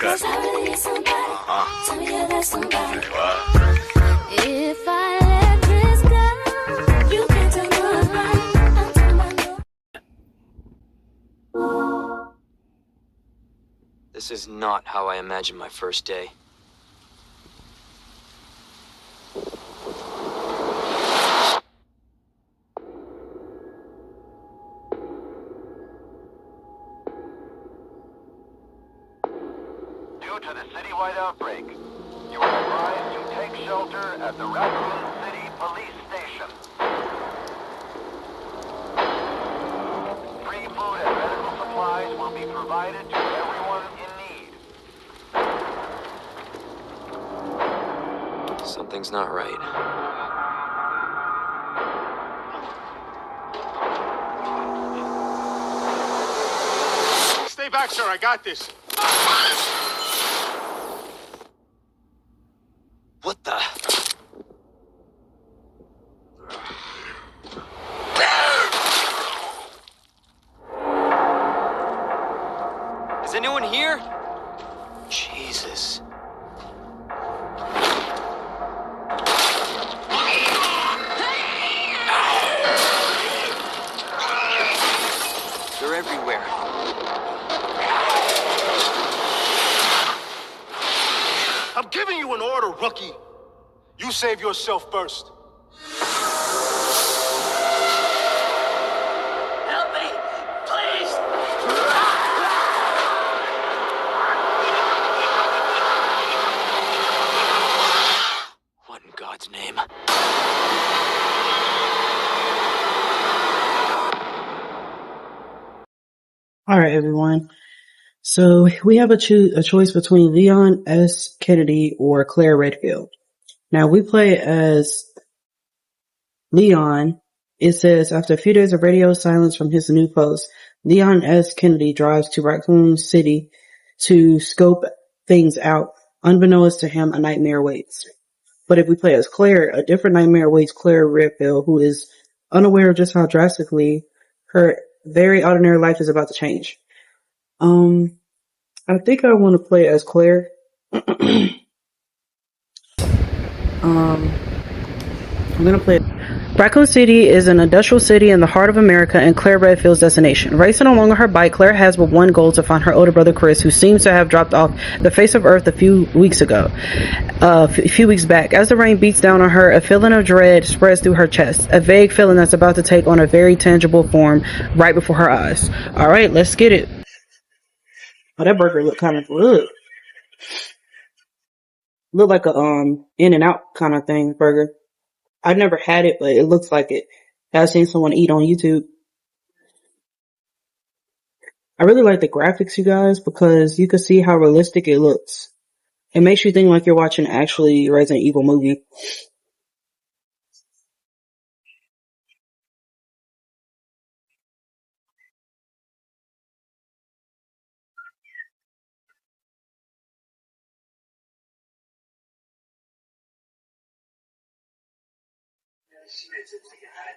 good. Tell me you're that somebody. If I let this go, you can tell me I'll turn my door. This is not how I imagined my first day. Due to the citywide outbreak, you are advised to take shelter at the Raccoon City Police Station. Free food and medical supplies will be provided to everyone in need. Something's not right. Stay back, sir. I got this. What the? Is anyone here? Jesus. They're everywhere. I'm giving you an order, rookie. You save yourself first. Help me, please! What in God's name? Alright, everyone. So, we have a choice between Leon S. Kennedy or Claire Redfield. Now, we play as Leon. It says, after a few days of radio silence from his new post, Leon S. Kennedy drives to Raccoon City to scope things out. Unbeknownst to him, a nightmare waits. But if we play as Claire, a different nightmare awaits Claire Redfield, who is unaware of just how drastically her very ordinary life is about to change. I think I want to play as Claire. I'm gonna play. Raccoon City is an industrial city in the heart of America and Claire Redfield's destination. Racing along on her bike, Claire has but one goal: to find her older brother Chris, who seems to have dropped off the face of Earth a few weeks back. As the rain beats down on her, a feeling of dread spreads through her chest, a vague feeling that's about to take on a very tangible form right before her eyes. Alright, let's get it. Oh, that burger look kind of good. Look like a In-N-Out kind of thing burger. I've never had it, but it looks like it. I've seen someone eat on YouTube. I really like the graphics, you guys, because you can see how realistic it looks. It makes you think like you're watching actually Resident Evil movie.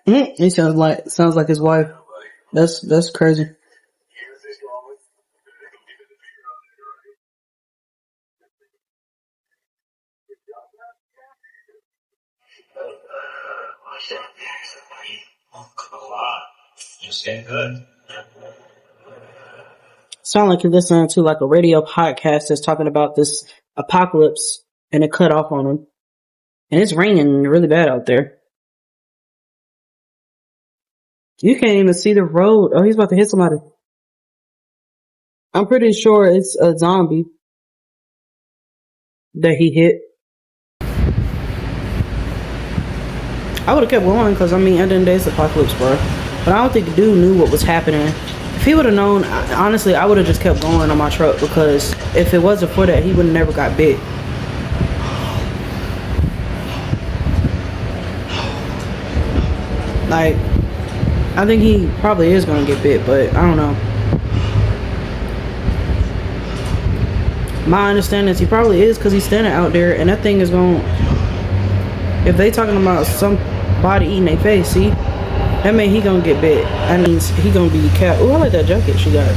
He sounds like his wife. That's crazy. Sound like you're listening to like a radio podcast that's talking about this apocalypse and it cut off on them. And it's raining really bad out there. You can't even see the road. Oh, he's about to hit somebody. I'm pretty sure it's a zombie that he hit. I would have kept going because, I mean, at the end of the day, it's apocalypse, bro. But I don't think the dude knew what was happening. If he would have known, honestly, I would have just kept going on my truck because if it wasn't for that, he would have never got bit. Like, I think he probably is going to get bit, but I don't know. My understanding is he probably is because he's standing out there and that thing is going, if they talking about somebody eating their face, see, that means he gonna get bit. That means he gonna be capped. Oh, I like that jacket she got.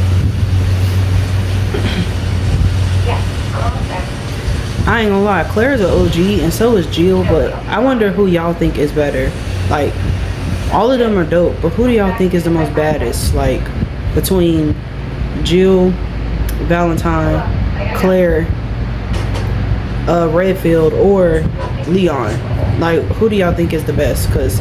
I ain't gonna lie, Claire's an OG and so is Jill, but I wonder who y'all think is better. Like, all of them are dope, but who do y'all think is the most baddest? Like, between Jill, Valentine, Claire, Redfield, or Leon? Like, who do y'all think is the best? Because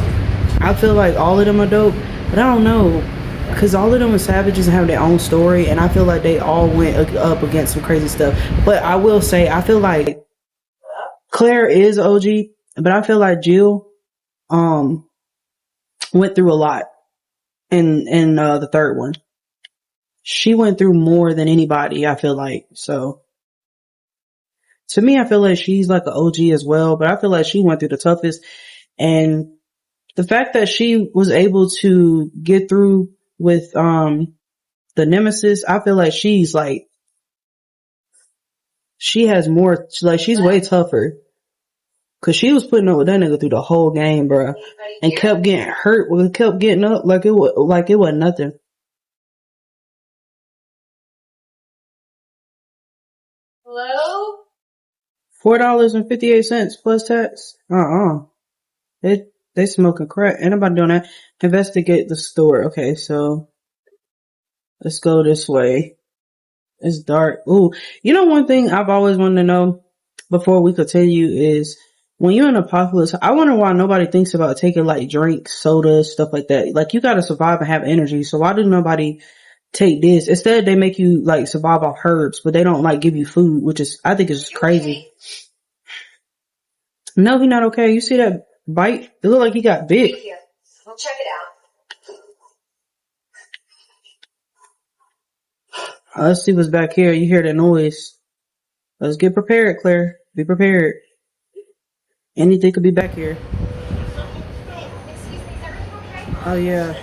I feel like all of them are dope, but I don't know. Because all of them are savages and have their own story, and I feel like they all went up against some crazy stuff. But I will say, I feel like Claire is OG, but I feel like Jill um went through a lot in the third one. She went through more than anybody, I feel like. So to me, I feel like she's like an OG as well, but I feel like she went through the toughest. And the fact that she was able to get through with the nemesis, I feel like she's like, she has more, like she's way tougher. Cause she was putting up with that nigga through the whole game, bro, and kept getting hurt, kept getting up like it was nothing. Hello? $4.58 plus tax. They smoking crack. Ain't nobody doing that. Investigate the store. Okay, so let's go this way. It's dark. Ooh, you know one thing I've always wanted to know before we continue is when you're in apocalypse, I wonder why nobody thinks about taking like drinks, sodas, stuff like that. Like you gotta survive and have energy. So why does nobody take this? Instead they make you like survive off herbs, but they don't like give you food, which is, I think is just crazy. No, he not okay. You see that bite? It looked like he got bit. Here. We'll check it out. Let's see what's back here. You hear that noise. Let's get prepared, Claire. Be prepared. Anything could be back here. Oh yeah.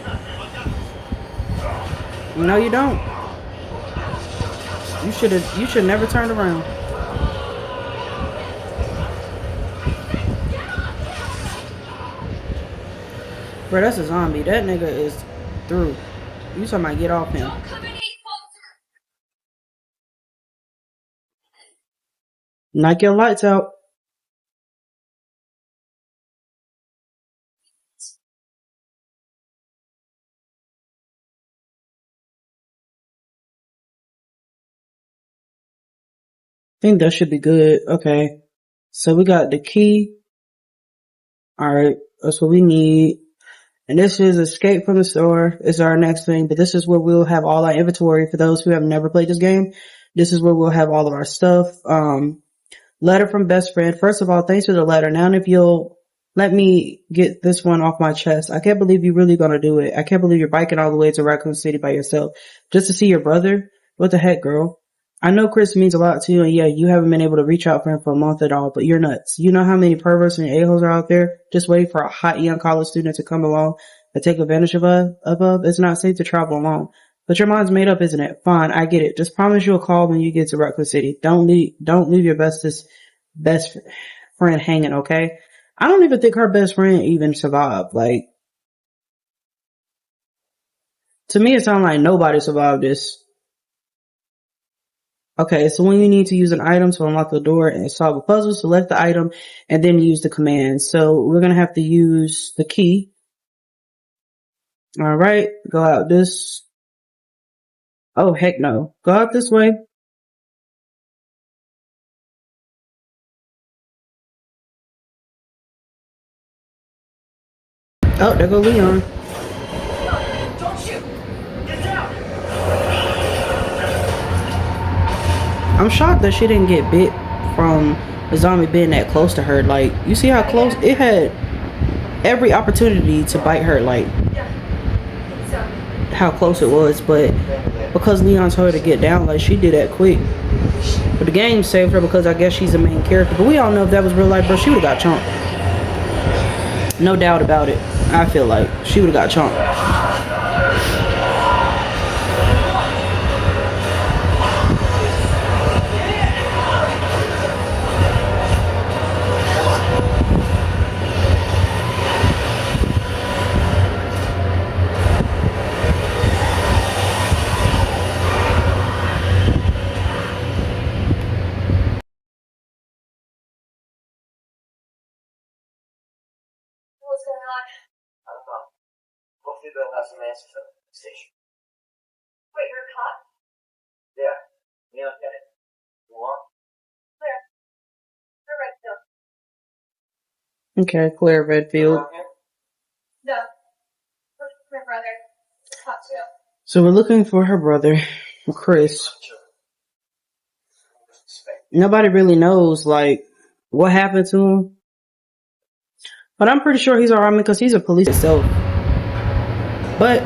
No, you don't. You should never turn around. Bro, that's a zombie. That nigga is through. You talking about get off him. Knock your lights out. I think that should be good. Okay. So we got the key. Alright. That's what we need. And this is escape from the store. Is our next thing. But this is where we'll have all our inventory for those who have never played this game. This is where we'll have all of our stuff. Letter from best friend. First of all, thanks for the letter. Now if you'll let me get this one off my chest. I can't believe you're really gonna do it. I can't believe you're biking all the way to Raccoon City by yourself just to see your brother. What the heck, girl? I know Chris means a lot to you, and yeah, you haven't been able to reach out for him for a month at all, but you're nuts. You know how many perverts and a-holes are out there just waiting for a hot young college student to come along and take advantage of us? It's not safe to travel alone. But your mind's made up, isn't it? Fine, I get it. Just promise you'll call when you get to Raccoon City. Don't leave your best friend hanging, okay? I don't even think her best friend even survived. Like, to me it sounds like nobody survived this. Okay, so when you need to use an item to unlock the door and solve a puzzle, select the item and then use the command. So we're gonna have to use the key. Alright, go out this. Oh heck no. Go out this way. Oh, there go Leon. Don't shoot! Get down! I'm shocked that she didn't get bit from a zombie being that close to her. Like, you see how close? It had every opportunity to bite her, like, how close it was. But because Leon told her to get down, like, she did that quick. But the game saved her because I guess she's the main character. But we all know if that was real life, bro, she would've got chomped. No doubt about it. I feel like she would've got chomped. I don't know. Hopefully they'll have some answers at the station. Wait, you're a cop? Yeah. Yeah, okay. You want? Where? Where, Redfield? Okay, Claire Redfield. No. Look for my brother. Cop too. So we're looking for her brother, Chris. Nobody really knows, like, what happened to him. But I'm pretty sure he's alright because he's a police himself. But,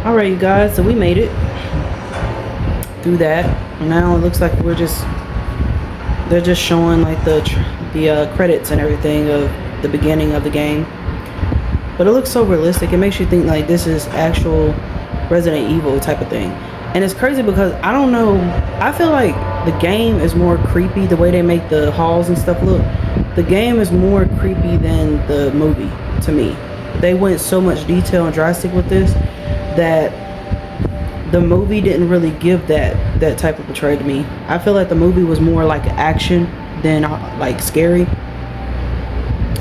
alright, you guys, so we made it through that. Now it looks like they're just showing like the credits and everything of the beginning of the game. But it looks so realistic. It makes you think like this is actual Resident Evil type of thing. And it's crazy because I don't know, I feel like the game is more creepy the way they make the halls and stuff look. The game is more creepy than the movie to me. They went so much detail and drastic with this that the movie didn't really give that type of portrayal to me. I feel like the movie was more like action than like scary.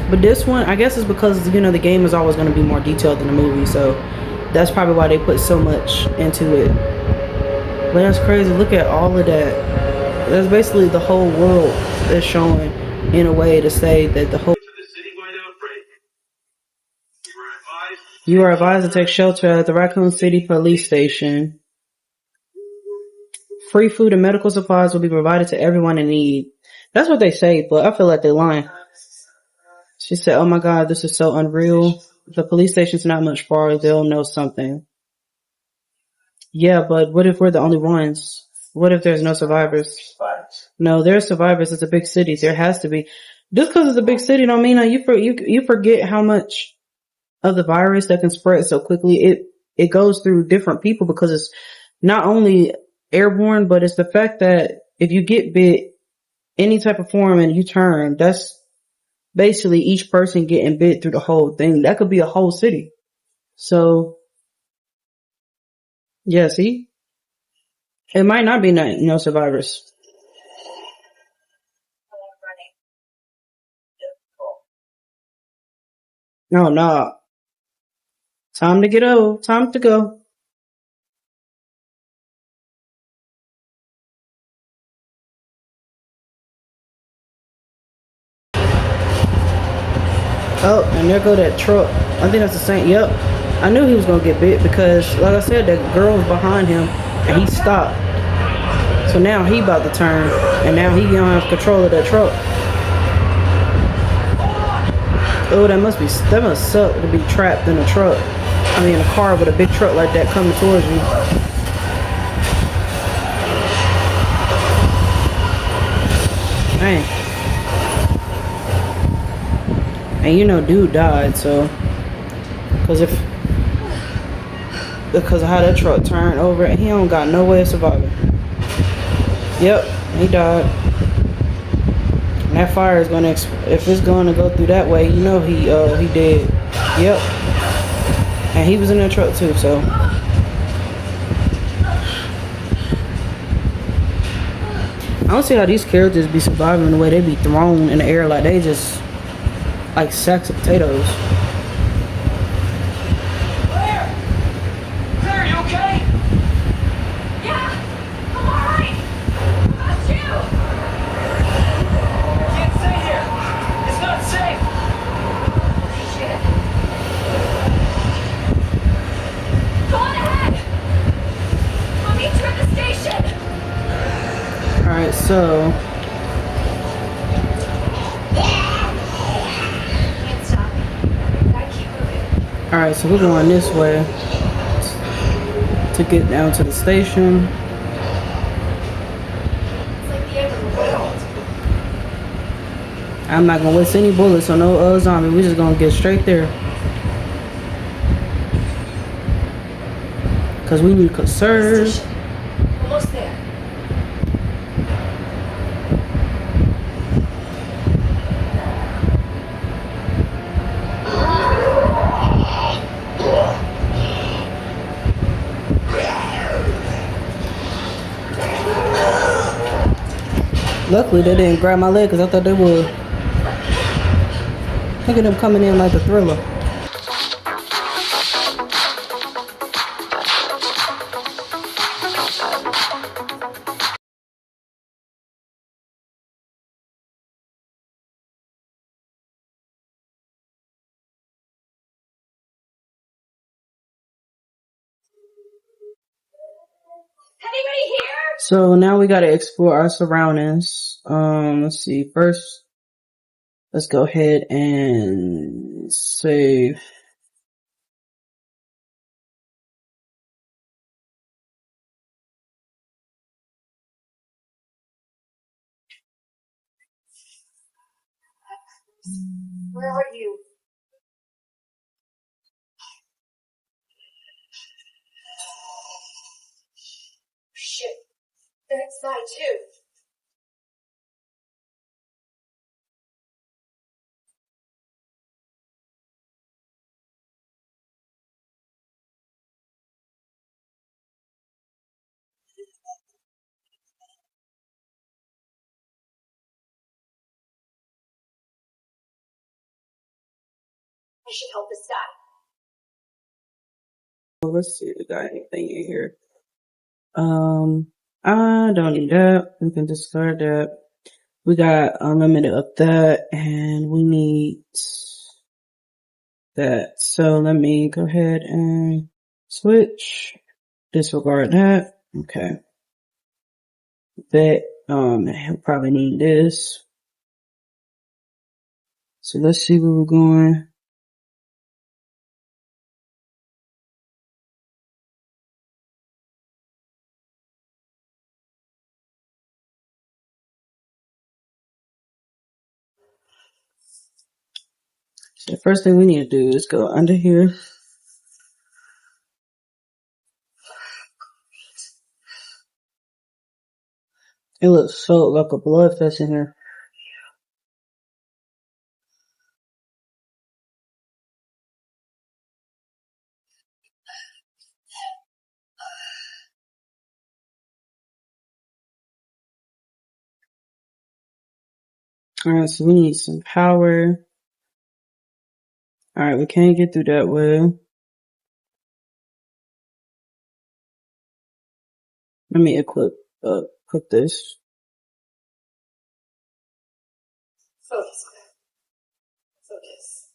But this one, I guess it's because, you know, the game is always going to be more detailed than the movie, so that's probably why they put so much into it. But that's crazy. Look at all of that. That's basically the whole world is showing in a way to say that the whole... You are advised to take shelter at the Raccoon City Police Station. Free food and medical supplies will be provided to everyone in need. That's what they say, but I feel like they're lying. She said, oh my God, this is so unreal. The police station's not much farther. They'll know something. Yeah, but what if we're the only ones? What if there's no survivors? No, there's survivors. It's a big city. There has to be. Just because it's a big city don't mean that you forget how much of the virus that can spread so quickly. It goes through different people because it's not only airborne, but it's the fact that if you get bit any type of form and you turn, that's basically each person getting bit through the whole thing. That could be a whole city. So, yeah, see? It might not be no survivors. No, no. Time to get over. Time to go. Oh, and there go that truck. I think that's the same. Yep. I knew he was going to get bit because, like I said, that girl was behind him and he stopped. So now he about to turn and now he going to have control of that truck. Oh, that must suck to be trapped in a truck. I mean, a car with a big truck like that coming towards you. Dang. And you know, dude died, so because of how that truck turned over, he don't got no way of surviving. Yep, he died. And that fire is gonna, if it's gonna go through that way, you know he dead. Yep. And he was in that truck too, so. I don't see how these characters be surviving the way they be thrown in the air like they just like sacks of potatoes. Claire! Claire, you okay? Yeah! I'm alright! What about you? You can't stay here. It's not safe. Shit. Go on ahead! I'll meet you at the station! Alright, so Can't stop me. Gotta keep moving. alright, so we're going this way to get down to the station. It's like the end of the world. I'm not gonna waste any bullets on no zombie. We're just gonna get straight there. Cause we need to conserve. Station. Almost there. Luckily they didn't grab my leg because I thought they would. Look at them coming in like a thriller. Anybody here? So now we gotta explore our surroundings. Let's see. First, let's go ahead and save. Where are you? Shit. They're inside too. I should help this guy. Let's see. We got anything in here? I don't need that. We can discard that. We got unlimited of that, and we need that. So let me go ahead and switch. Disregard that. Okay. That, he'll probably need this. So let's see where we're going. So the first thing we need to do is go under here. It looks so like a blood fest in here. Alright, so we need some power. Alright, we can't get through that way. Let me equip this. Focus. Focus.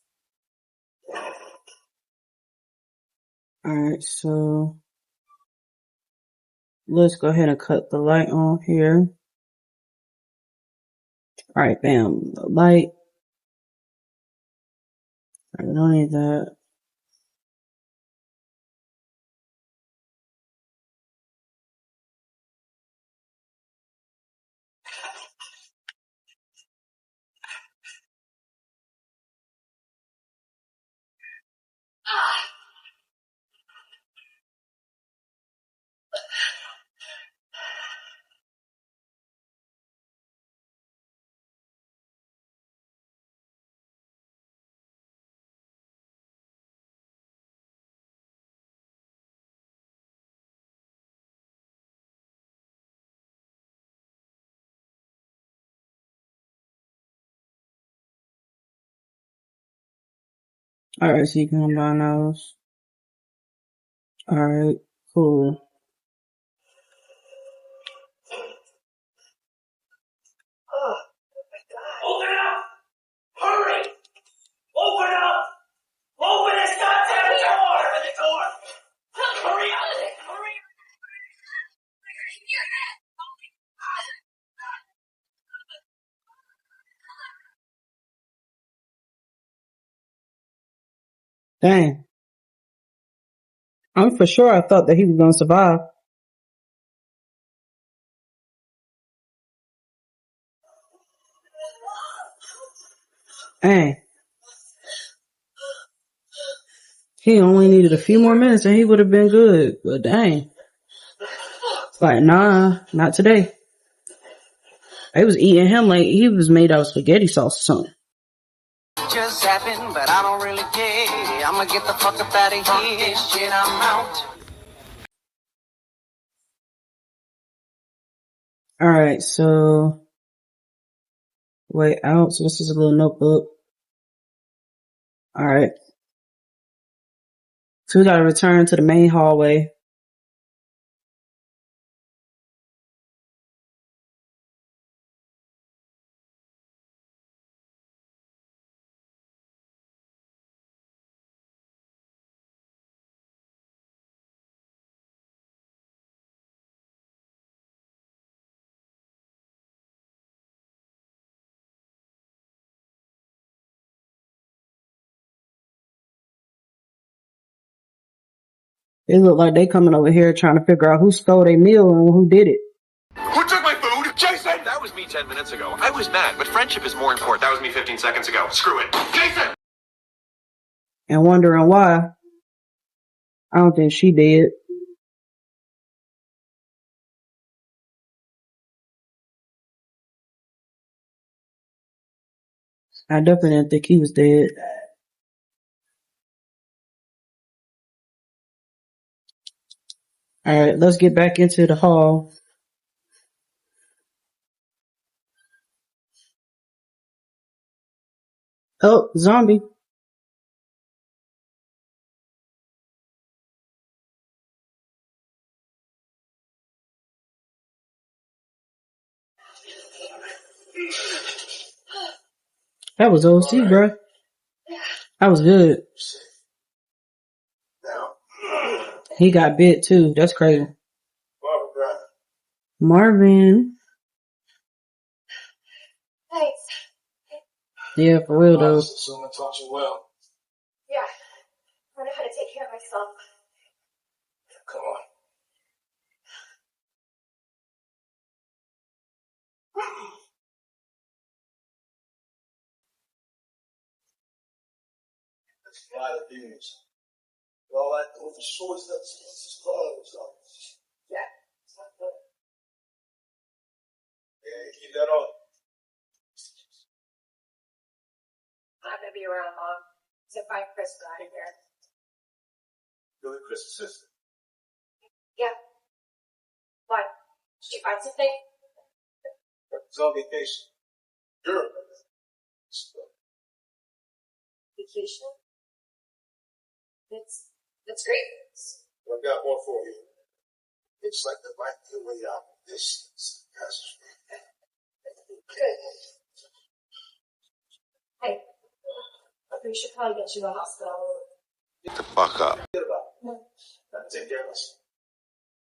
Alright, so let's go ahead and cut the light on here. Alright, bam, the light. I don't need that. Alright, so you can combine those. Alright, cool. Open up! Hurry! Open up! Open this goddamn door! Open the door! Hurry up! Hurry! Dang. I'm for sure I thought that he was gonna survive. Dang. He only needed a few more minutes and he would have been good. But dang. It's like, nah, not today. They was eating him like he was made out of spaghetti sauce or something. Just happened, but I don't really care. I'ma get the fuck up out of here. Shit, I'm out. Alright, so way out. So this is a little notebook. Alright. So we gotta return to the main hallway. It look like they coming over here trying to figure out who stole their meal and who did it. Who took my food? Jason! That was me 10 minutes ago. I was mad, but friendship is more important. That was me 15 seconds ago. Screw it. Jason! And wondering why. I don't think she did. I definitely didn't think he was dead. Alright, let's get back into the hall. Oh, zombie. That was OC, bro. That was good. He got bit too. That's crazy. Marvin. Thanks. Yeah, for real though. Someone taught you well. Yeah. I know how to take care of myself. Come on. Let's fly the dudes. All that over shorts, that's clothes. Yeah. Yeah, keep that on. I'm gonna be around, Mom. So find Chris out of here. Billy Chris' sister. Yeah. What? Did you find something? It's on vacation. Europe. Vacation? That's great. I've got one for you. It's like the light the way out of this passage. Good. Hey, we should probably get you to the hospital. Get the fuck up. Get about it. Take care of us.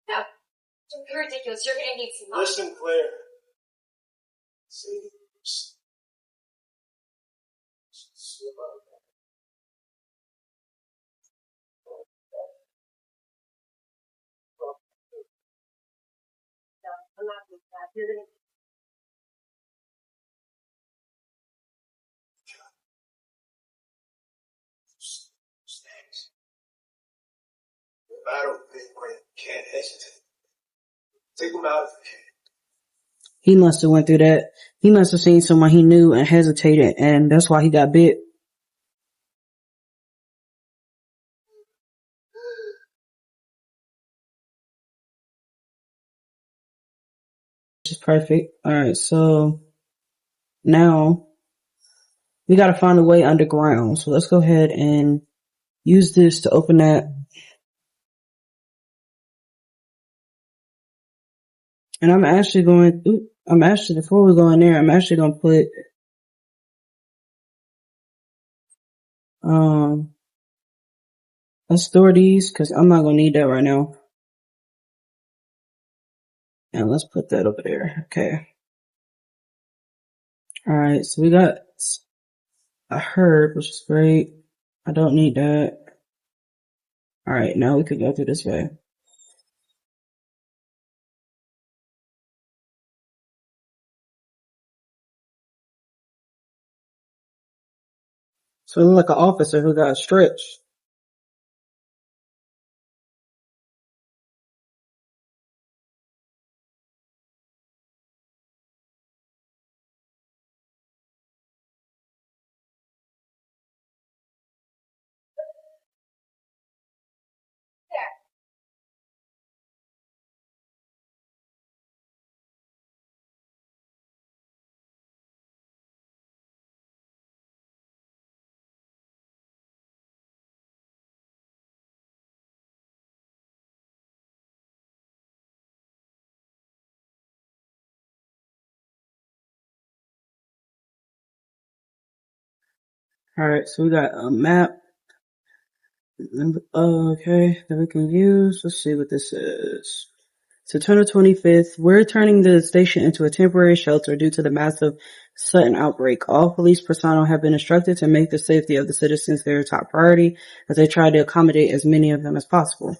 No, don't be ridiculous. You're gonna need some help. Listen, Claire. See? No, I'm not doing that. You're gonna. I don't think Grant can't hesitate. Take him out if you can. He must have went through that. He must have seen someone he knew and hesitated, and that's why he got bit. Which is perfect. Alright, so now we gotta find a way underground. So let's go ahead and use this to open that. And I'm actually before we go in there, I'm actually gonna put, let's store these, cause I'm not gonna need that right now. And let's put that over there. Okay. Alright, so we got a herb, which is great. I don't need that. Alright, now we could go through this way. So it look like an officer who got stretched. Alright, so we got a map. Okay, that we can use. Let's see what this is. September 25th, we're turning the station into a temporary shelter due to the massive sudden outbreak. All police personnel have been instructed to make the safety of the citizens their top priority as they try to accommodate as many of them as possible.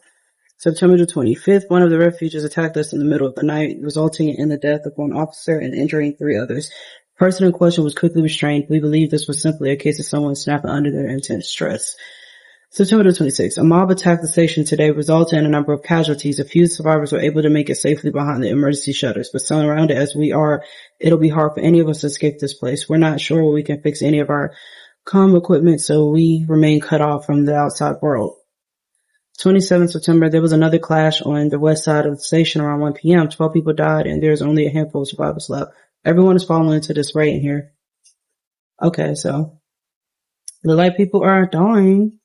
September the 25th, one of the refugees attacked us in the middle of the night, resulting in the death of one officer and injuring 3 others. The person in question was quickly restrained. We believe this was simply a case of someone snapping under their intense stress. September the 26th, a mob attacked the station today, resulting in a number of casualties. A few survivors were able to make it safely behind the emergency shutters, but surrounded as we are, it'll be hard for any of us to escape this place. We're not sure we can fix any of our comm equipment, so we remain cut off from the outside world. 27th September, there was another clash on the west side of the station around 1 p.m. 12 people died, and there's only a handful of survivors left. Everyone is falling into this right in here. Okay, so the light people are dying.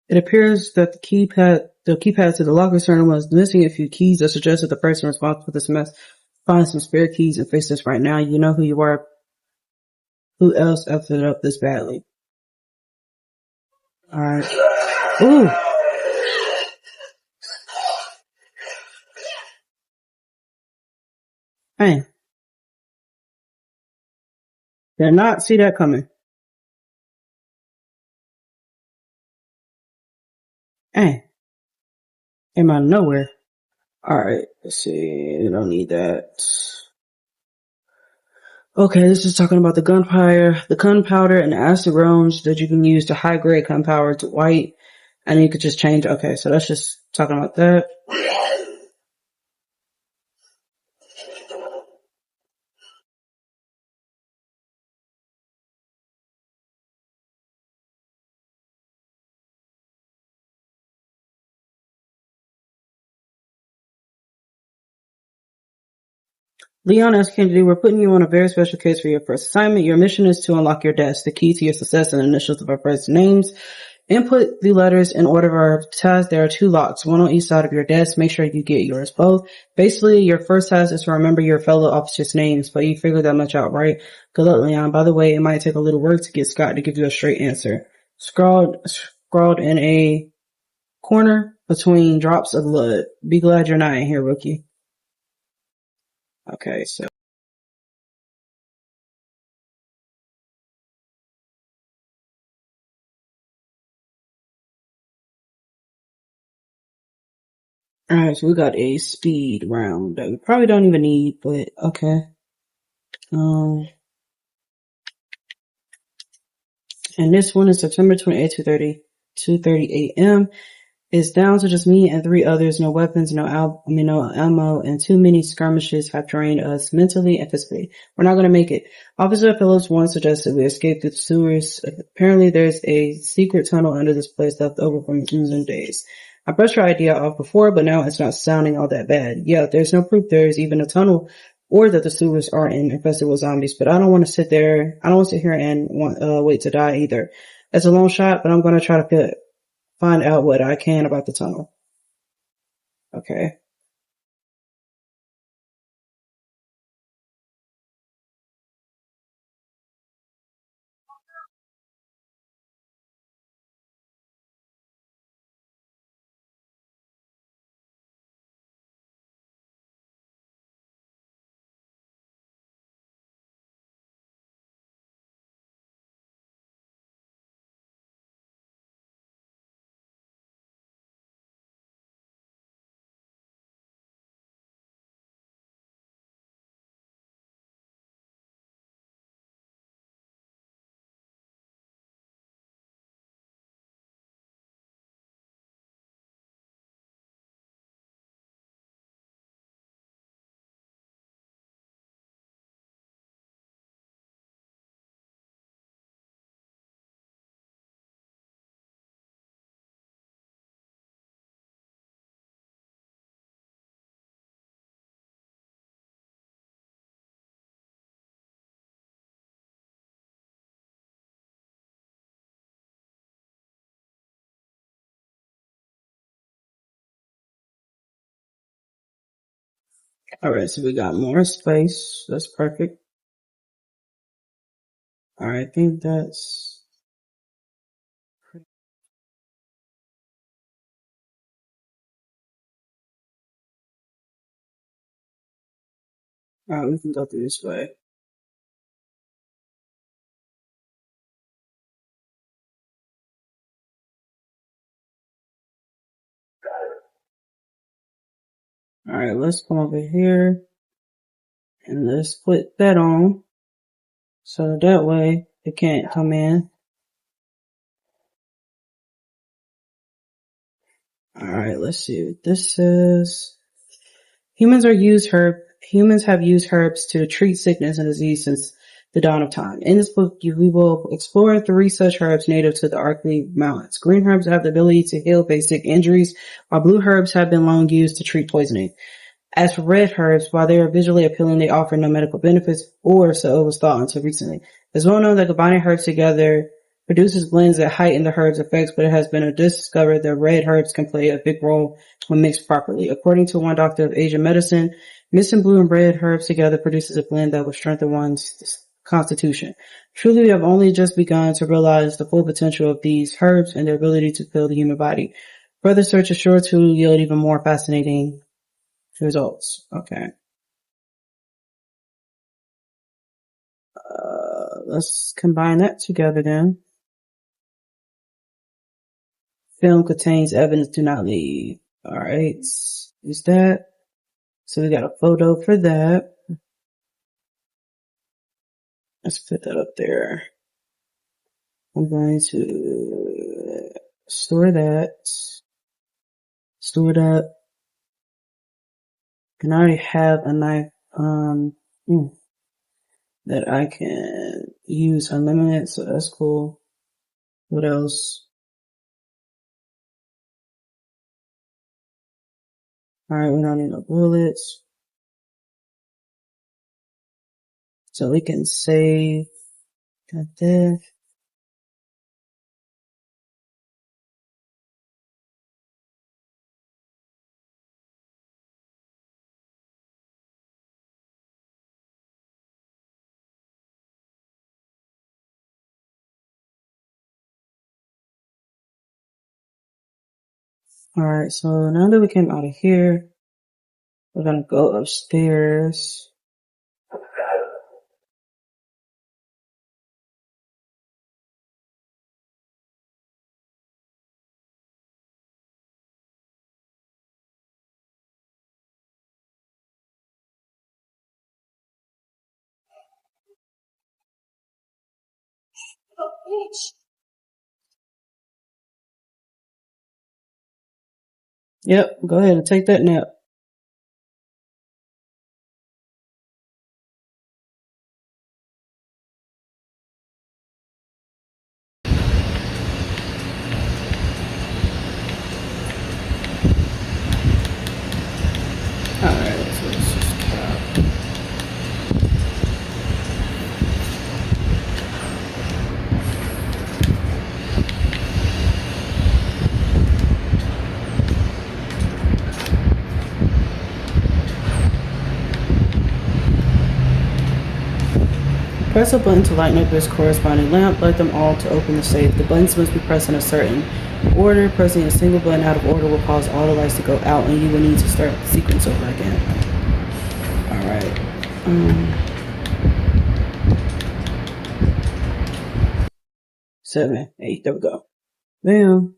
It appears that the keypad to the locker center was missing a few keys that suggested the person responsible for this mess. Find some spare keys and fix this right now. You know who you are. Who else effed it up this badly? Alright. Ooh! Hey. Did not see that coming. Hey. Came out of nowhere. Alright, let's see. I don't need that. Okay, this is talking about the gunpowder and acid rounds that you can use to high grade gunpowder to white, and you could just change. Okay, so that's just talking about that. Leon S. Kennedy, we're putting you on a very special case for your first assignment. Your mission is to unlock your desk. The key to your success and initials of our first names. Input the letters in order of our task. There are 2 locks, one on each side of your desk. Make sure you get yours both. Basically, your first task is to remember your fellow officers' names, but you figured that much out, right? Good luck, Leon. By the way, it might take a little work to get Scott to give you a straight answer. Scrawled in a corner between drops of blood. Be glad you're not in here, rookie. Okay, so. Alright, so we got a speed round that we probably don't even need, but okay. And this one is September 28th, 2:30 a.m. It's down to just me and 3 others. No weapons, no ammo, and too many skirmishes have drained us mentally and physically. We're not gonna make it. Officer Phillips once suggested we escape through the sewers. Apparently there's a secret tunnel under this place left over from Zoom days. I brushed your idea off before, but now it's not sounding all that bad. Yeah, there's no proof there's even a tunnel or that the sewers are infested with zombies, but I don't want to sit here and wait to die either. It's a long shot, but I'm gonna try to find out what I can about the tunnel. Okay. Alright, so we got more space. That's perfect. Alright, I think that's... Alright, we can go through this way. Alright, let's come over here. And let's put that on. So that way, it can't come in. Alright, let's see what this says. Humans have used herbs to treat sickness and disease since the dawn of time. In this book, we will explore 3 such herbs native to the Arctic Mountains. Green herbs have the ability to heal basic injuries, while blue herbs have been long used to treat poisoning. As for red herbs, while they are visually appealing, they offer no medical benefits, or so it was thought until recently. It's well known that combining herbs together produces blends that heighten the herb's effects, but it has been discovered that red herbs can play a big role when mixed properly. According to one doctor of Asian medicine, mixing blue and red herbs together produces a blend that will strengthen one's constitution. Truly, we have only just begun to realize the full potential of these herbs and their ability to fill the human body. Further search is sure to yield even more fascinating results. Okay. Let's combine that together then. Film contains evidence, do not leave. Alright. Is that? So we got a photo for that. Let's put that up there. I'm going to store that. Store that. And I already have a knife, that I can use unlimited, so that's cool. What else? Alright, we don't need no bullets. So we can save. Got that. Alright, so now that we came out of here, we're gonna go upstairs. Yep, go ahead and take that nap. Alright, so let's just cap. Press a button to lighten up this corresponding lamp. Light them all to open the safe. The buttons must be pressed in a certain order. Pressing a single button out of order will cause all the lights to go out and you will need to start the sequence over again. Alright. 7, 8, there we go. Bam.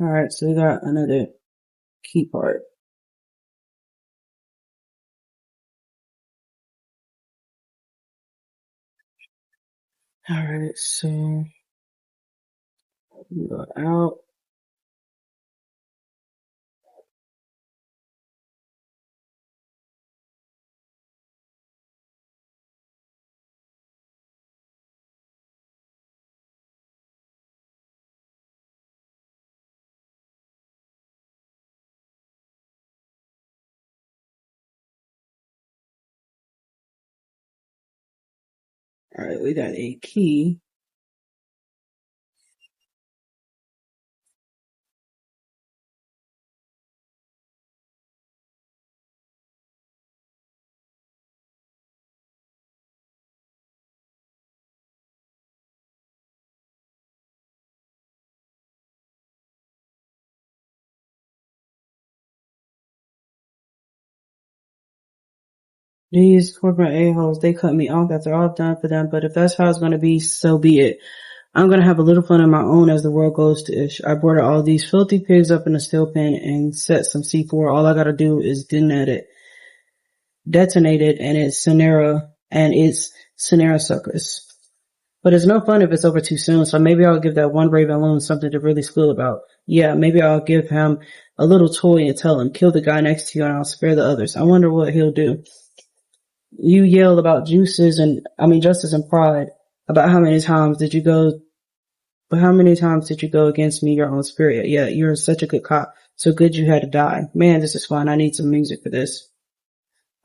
Alright, so we got another key part. Alright, so we go out. Alright, we got a key. These corporate a-holes, they cut me off after all I've done for them, but if that's how it's gonna be, so be it. I'm gonna have a little fun on my own as the world goes to ish. I boarded all these filthy pigs up in a steel pen and set some C4. All I gotta do is detonate it, and it's Sonera suckers. But it's no fun if it's over too soon, so maybe I'll give that one Raven Loon something to really squeal about. Yeah, maybe I'll give him a little toy and tell him, kill the guy next to you and I'll spare the others. I wonder what he'll do. You yell about justice and pride. About how many times did you go against me, your own spirit? Yeah, you're such a good cop. So good you had to die. Man, this is fun. I need some music for this.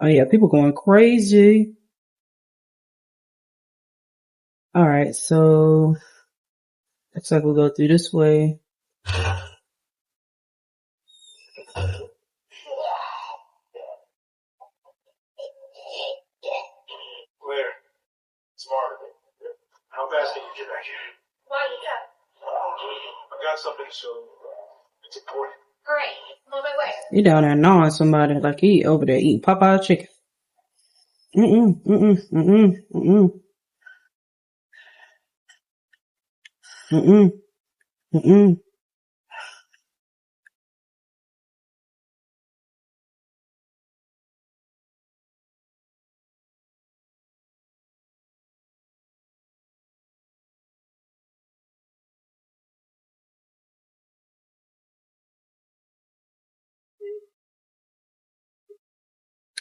Oh yeah, people going crazy. Alright, so looks like we'll go through this way. Claire, smart. How fast can you get back here? Why you go? I got something to show you. It's important. Alright, I'm on my way. You down there gnawing somebody like he over there eating Popeye chicken.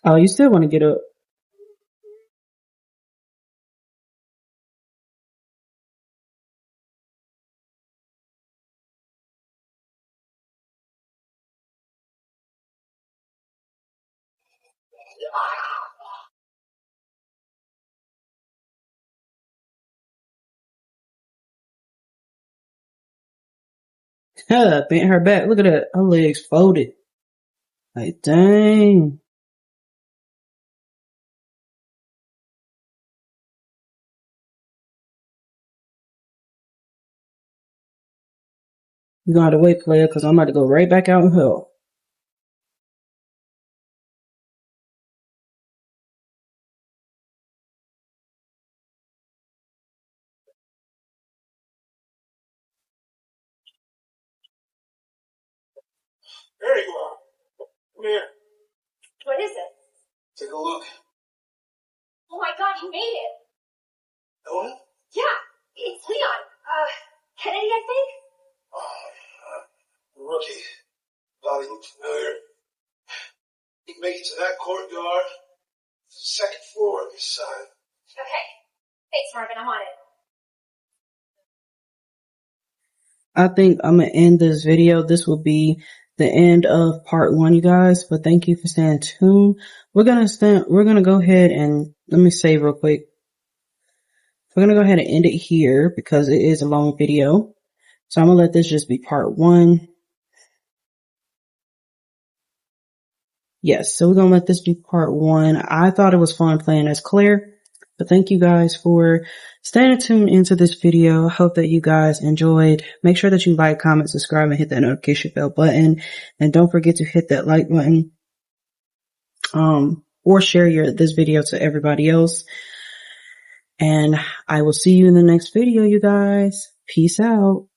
Oh, you still want to get up? Bent her back. Look at that. Her legs folded. Like, dang. You're gonna have to wait, player, because I'm about to go right back out in hell. There you are. Come here. What is it? Take a look. Oh my god, he made it! Owen? Yeah, it's Leon. Kennedy, I think? Rookie. Body looked familiar. You can make it to that courtyard. Second floor on your side. Okay. Thanks, Marvin, I'm on it. I think I'm gonna end this video. This will be the end of part 1, you guys, but thank you for staying tuned. We're gonna go ahead and let me save real quick. We're gonna go ahead and end it here because it is a long video. So I'm gonna let this just be part 1. Yes, so we're gonna let this be part 1. I thought it was fun playing as Claire, but thank you guys for staying tuned into this video. I hope that you guys enjoyed. Make sure that you like, comment, subscribe, and hit that notification bell button. And don't forget to hit that like button. Or share this video to everybody else. And I will see you in the next video, you guys. Peace out.